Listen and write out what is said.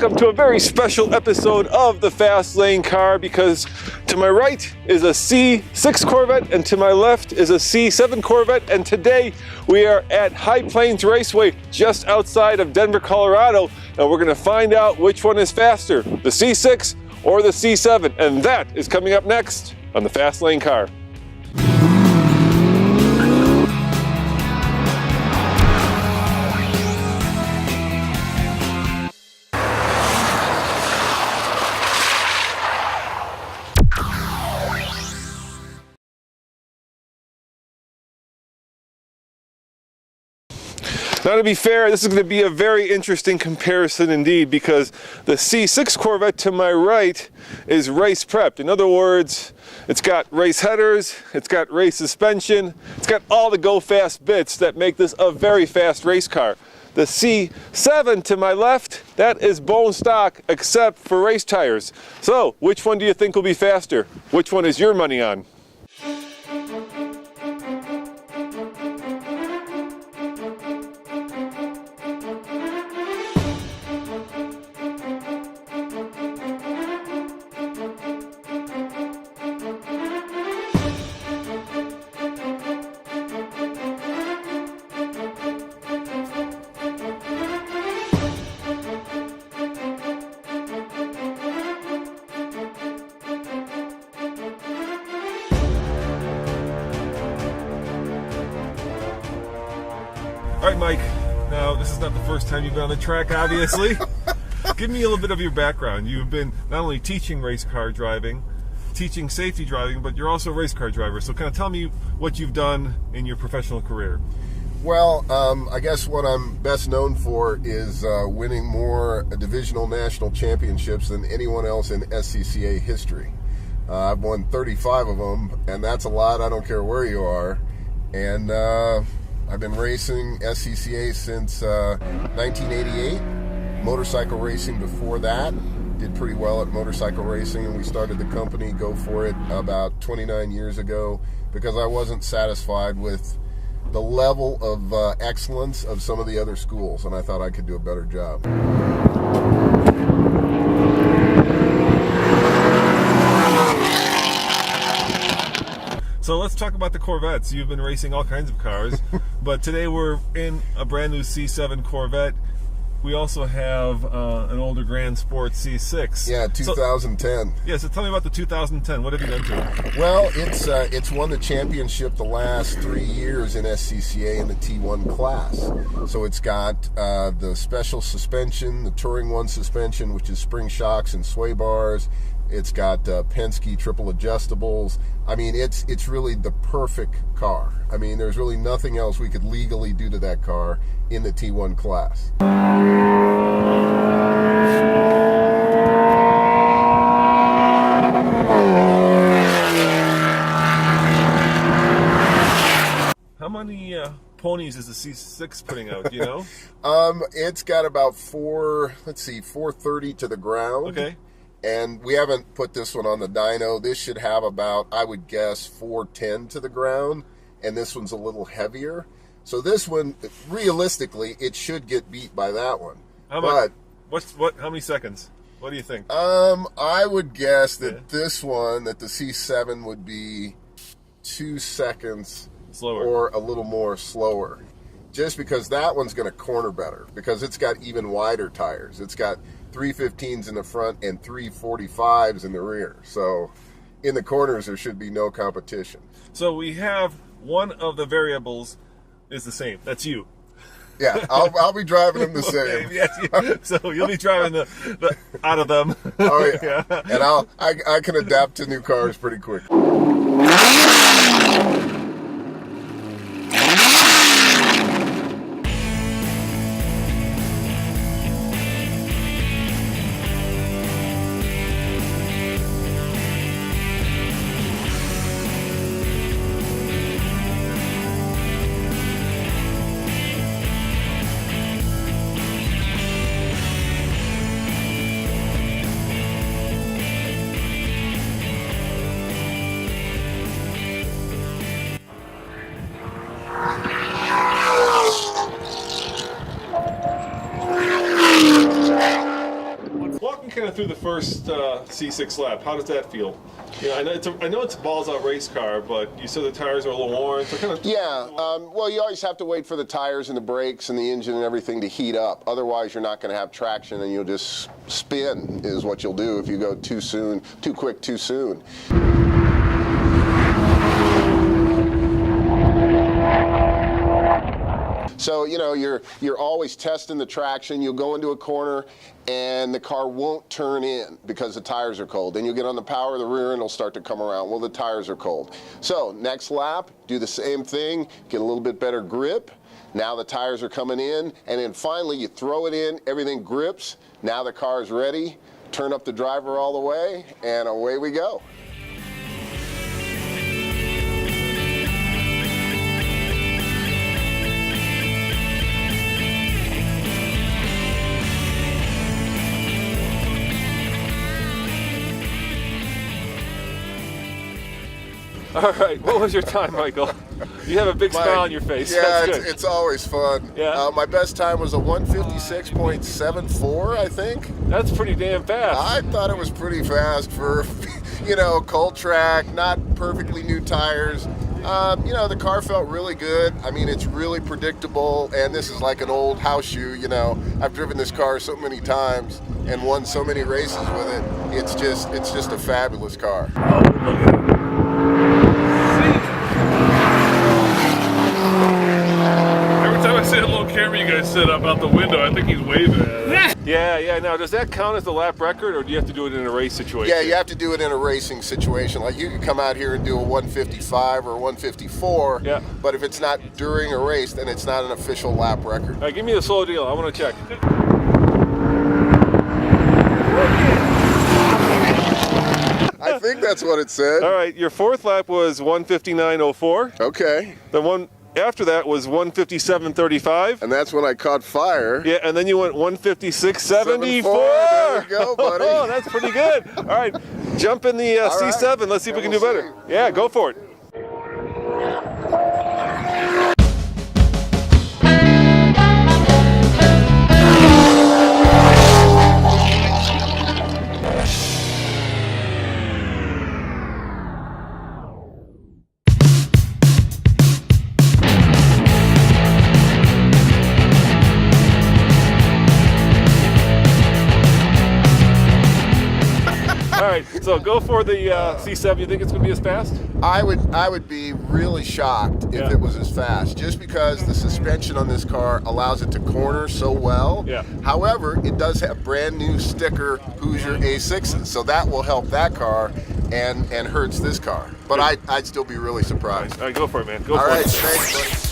welcome to a very special episode of the Fast Lane Car, because to my right is a C6 Corvette and to my left is a C7 Corvette, and today we are at High Plains Raceway just outside of Denver, Colorado, and we're going to find out which one is faster, the C6 or the C7, and that is coming up next on the Fast Lane Car. Now, to be fair, this is going to be a very interesting comparison indeed, because the C6 Corvette to my right is race prepped. In other words, it's got race headers, it's got race suspension, it's got all the go fast bits that make this a very fast race car. The C7 to my left, that is bone stock except for race tires. So, which one do you think will be faster? Which one is your money on? All right, Mike, now this is not the first time you've been on the track, obviously. Give me a little bit of your background. You've been not only teaching race car driving, teaching safety driving, but you're also a race car driver. So kind of tell me what you've done in your professional career. Well, I guess what I'm best known for is winning more divisional national championships than anyone else in SCCA history. I've won 35 of them, and that's a lot. I don't care where you are. And I've been racing SCCA since 1988, motorcycle racing before that. Did pretty well at motorcycle racing, and we started the company Go For It about 29 years ago because I wasn't satisfied with the level of excellence of some of the other schools, and I thought I could do a better job. So let's talk about the Corvettes. You've been racing all kinds of cars, but today we're in a brand new C7 Corvette. We also have an older Grand Sport C6. Yeah, 2010. So tell me about the 2010. What have you done to it? Well, it's won the championship the last 3 years in SCCA in the T1 class. So it's got the special suspension, the Touring 1 suspension, which is spring shocks and sway bars. It's got Penske triple adjustables. I mean, it's really the perfect car. I mean, there's really nothing else we could legally do to that car in the T1 class. How many ponies is the C6 putting out, do you know? It's got about 430 to the ground. Okay. And we haven't put this one on the dyno. This should have about, I would guess, 410 to the ground, and this one's a little heavier. So this one, realistically, it should get beat by that one. How much? How many seconds? What do you think? I would guess that this one, that the C7 would be 2 seconds slower, or a little more slower. Just because that one's going to corner better, because it's got even wider tires. It's got 315s in the front and 345s in the rear. So in the corners, there should be no competition. So we have one of the variables is the same. That's you. Yeah, I'll be driving them the same. Yes, so you'll be driving the out of them. Oh yeah, and I can adapt to new cars pretty quick. kind of through the first C6 lap. How does that feel? Yeah, I know it's a balls out race car, but you said the tires are a little worn. So kind of well, you always have to wait for the tires and the brakes and the engine and everything to heat up. Otherwise, you're not going to have traction, and you'll just spin. Is what you'll do if you go too soon, too quick, too soon. So, you know, you're always testing the traction. You'll go into a corner and the car won't turn in because the tires are cold. Then you'll get on the power of the rear and it'll start to come around. Well, the tires are cold. So next lap, do the same thing, get a little bit better grip. Now the tires are coming in, and then finally you throw it in, everything grips. Now the car is ready. Turn up the driver all the way, and away we go. All right, what was your time, Michael? You have a big smile on your face. Yeah, That's good. it's always fun. Yeah. My best time was a 156.74, I think. That's pretty damn fast. I thought it was pretty fast for, you know, cold track, not perfectly new tires. You know, the car felt really good. I mean, it's really predictable, and this is like an old house shoe, you know. I've driven this car so many times and won so many races with it. It's just a fabulous car. Oh, look at it. Every time I see a little camera you guys set up out the window, I think he's waving at it. Yeah. Now, does that count as the lap record, or do you have to do it in a race situation? Yeah, you have to do it in a racing situation. Like, you can come out here and do a 155 or a 154, yeah. But if it's not during a race, then it's not an official lap record. All right, give me the slow deal. I want to check. I think that's what it said. All right, your fourth lap was 159.04. Okay. The one after that was 157.35. And that's when I caught fire. Yeah, and then you went 156.74. There we go, buddy. Oh, that's pretty good. All right, jump in the C7. Right. Let's see if we can We'll do better. see. Yeah, go for it. All right, so go for the C7. You think it's going to be as fast? I would be really shocked if it was as fast, just because the suspension on this car allows it to corner so well. Yeah. However, it does have brand new sticker Hoosier A6s, so that will help that car and hurts this car. But I'd still be really surprised. All right, go for it, man. Go All for right, it. thanks, buddy.